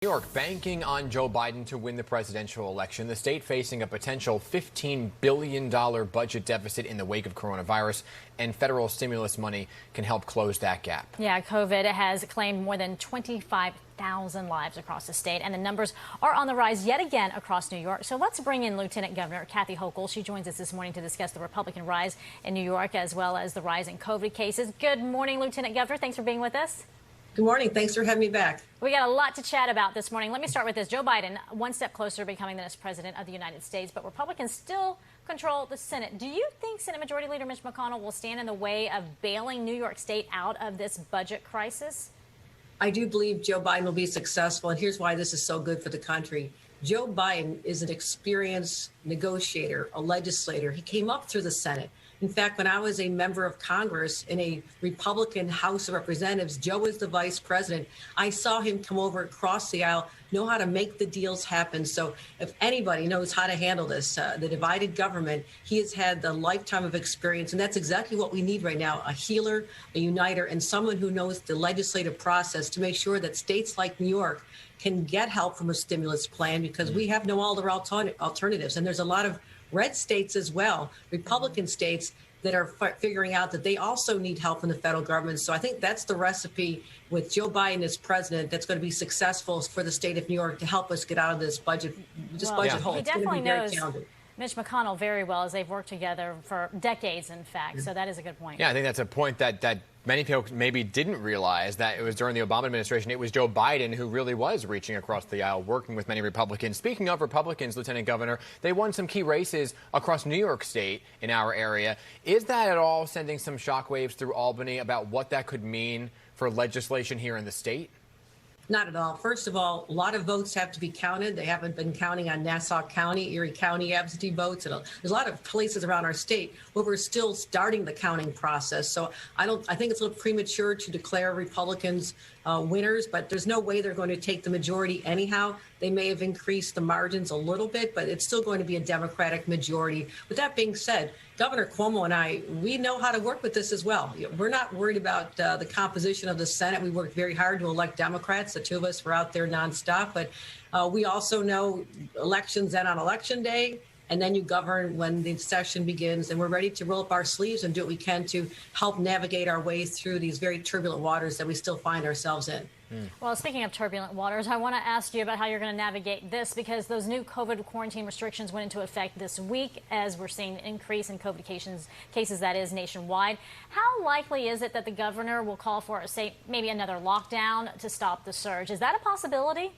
New York banking on Joe Biden to win the presidential election. The state facing a potential $15 billion budget deficit in the wake of coronavirus, and federal stimulus money can help close that gap. Yeah, COVID has claimed more than 25,000 lives across the state, and the numbers are on the rise yet again across New York. So let's bring in Lieutenant Governor Kathy Hochul. She joins us this morning to discuss the Republican rise in New York as well as the rise in COVID cases. Good morning, Lieutenant Governor. Thanks for being with us. Good morning. Thanks for having me back. We got a lot to chat about this morning. Let me start with this. Joe Biden, one step closer to becoming the next president of the United States, but Republicans still control the Senate. Do you think Senate Majority Leader Mitch McConnell will stand in the way of bailing New York State out of this budget crisis? I do believe Joe Biden will be successful, and here's why this is so good for the country. Joe Biden is an experienced negotiator, a legislator. He came up through the Senate. In fact, when I was a member of Congress in a Republican House of Representatives, Joe was the vice president. I saw him come over across the aisle, know how to make the deals happen. So if anybody knows how to handle this, the divided government, he has had the lifetime of experience. And that's exactly what we need right now, a healer, a uniter, and someone who knows the legislative process to make sure that states like New York can get help from a stimulus plan, because we have no other alternatives. And there's a lot of red states as well, Republican states, that are figuring out that they also need help from the federal government. So I think that's the recipe with Joe Biden as president that's going to be successful for the state of New York to help us get out of this budget hole. He definitely knows Mitch McConnell very well, as they've worked together for decades, in fact. So that is a good point. Yeah, I think that's a point that many people maybe didn't realize, that it was during the Obama administration. It was Joe Biden who really was reaching across the aisle, working with many Republicans. Speaking of Republicans, Lieutenant Governor, they won some key races across New York State in our area. Is that at all sending some shockwaves through Albany about what that could mean for legislation here in the state? Not at all. First of all, a lot of votes have to be counted. They haven't been counting on Nassau County, Erie County absentee votes. And there's a lot of places around our state where we're still starting the counting process. So I think it's a little premature to declare Republicans winners, but there's no way they're going to take the majority anyhow. They may have increased the margins a little bit, but it's still going to be a Democratic majority. With that being said, Governor Cuomo and I, we know how to work with this as well. We're not worried about the composition of the Senate. We worked very hard to elect Democrats. The two of us were out there nonstop. But we also know elections end on Election Day, and then you govern when the session begins. And we're ready to roll up our sleeves and do what we can to help navigate our way through these very turbulent waters that we still find ourselves in. Well, speaking of turbulent waters, I want to ask you about how you're going to navigate this, because those new COVID quarantine restrictions went into effect this week, as we're seeing an increase in COVID cases, that is, nationwide. How likely is it that the governor will call for, say, maybe another lockdown to stop the surge? Is that a possibility?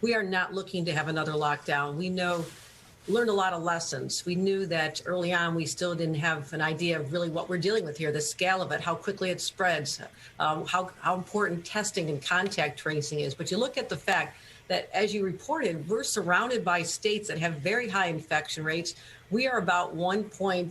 We are not looking to have another lockdown. We learned a lot of lessons. We knew that early on we still didn't have an idea of really what we're dealing with here, the scale of it, how quickly it spreads, how important testing and contact tracing is. But you look at the fact that, as you reported, we're surrounded by states that have very high infection rates. We are about 1.7%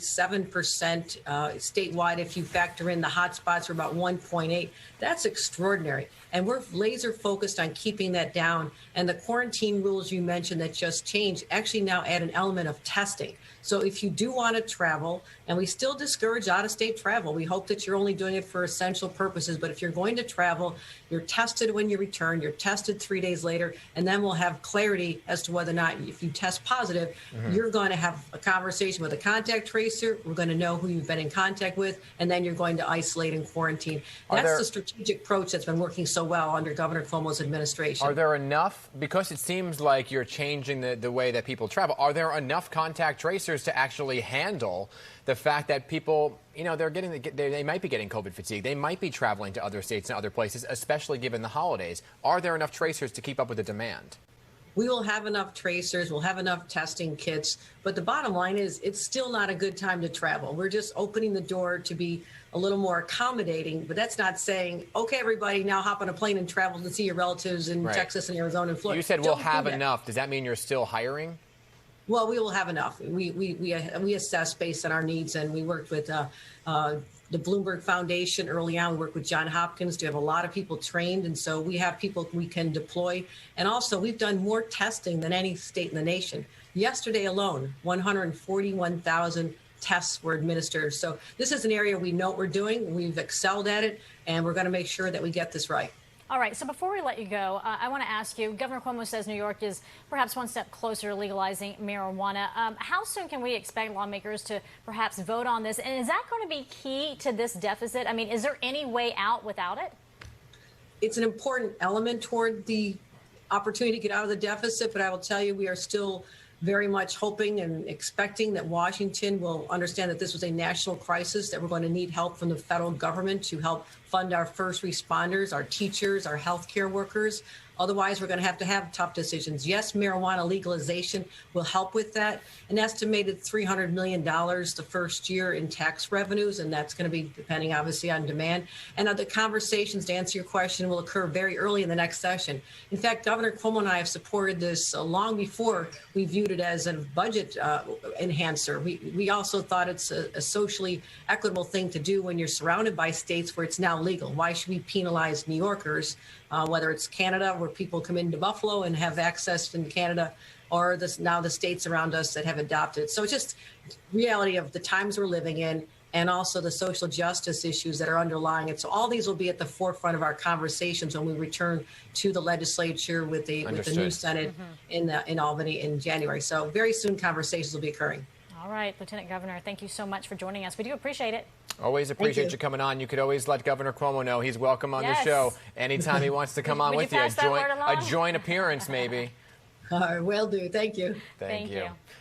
statewide. If you factor in the hot spots, we're about 1.8. That's extraordinary. And we're laser focused on keeping that down. And the quarantine rules you mentioned that just changed actually now add an element of testing. So if you do want to travel, and we still discourage out-of-state travel, we hope that you're only doing it for essential purposes. But if you're going to travel, you're tested when you return, you're tested 3 days later, and then we'll have clarity as to whether or not, if you test positive, you're going to have a conversation with a contact tracer. We're going to know who you've been in contact with, and then you're going to isolate and quarantine. That's the strategic approach that's been working so well under Governor Cuomo's administration. Are there enough, because it seems like you're changing the way that people travel, are there enough contact tracers to actually handle the fact that people, they might be getting COVID fatigue, they might be traveling to other states and other places, especially given the holidays? Are there enough tracers to keep up with the demand? We will have enough tracers, we'll have enough testing kits, but the bottom line is it's still not a good time to travel. We're just opening the door to be a little more accommodating, but that's not saying, okay, everybody, now hop on a plane and travel to see your relatives in Texas and Arizona and Florida. You said we'll have enough. Does that mean you're still hiring? Well, we will have enough. We assess based on our needs, and we worked with the Bloomberg Foundation early on. We worked with Johns Hopkins to have a lot of people trained, and so we have people we can deploy. And also, we've done more testing than any state in the nation. Yesterday alone, 141,000 tests were administered. So this is an area we know what we're doing. We've excelled at it, and we're going to make sure that we get this right. All right, so before we let you go, I want to ask you, Governor Cuomo says New York is perhaps one step closer to legalizing marijuana. How soon can we expect lawmakers to perhaps vote on this? And is that going to be key to this deficit? I mean, is there any way out without it? It's an important element toward the opportunity to get out of the deficit, but I will tell you, we are still very much hoping and expecting that Washington will understand that this was a national crisis, that we're going to need help from the federal government to help fund our first responders, our teachers, our healthcare workers. Otherwise, we're going to have tough decisions. Yes, marijuana legalization will help with that. An estimated $300 million the first year in tax revenues, and that's going to be depending, obviously, on demand. And the conversations, to answer your question, will occur very early in the next session. In fact, Governor Cuomo and I have supported this long before we viewed it as a budget enhancer. We also thought it's a socially equitable thing to do when you're surrounded by states where it's now legal. Why should we penalize New Yorkers, whether it's Canada, where people come into Buffalo and have access in Canada, or now the states around us that have adopted. So it's just reality of the times we're living in, and also the social justice issues that are underlying it. So all these will be at the forefront of our conversations when we return to the legislature with the new Senate in Albany in January. So very soon conversations will be occurring. All right, Lieutenant Governor, thank you so much for joining us. We do appreciate it. Always appreciate you coming on. You could always let Governor Cuomo know he's welcome on the show anytime he wants to come on with you. A joint appearance, maybe. All right, will do. Thank you. Thank you.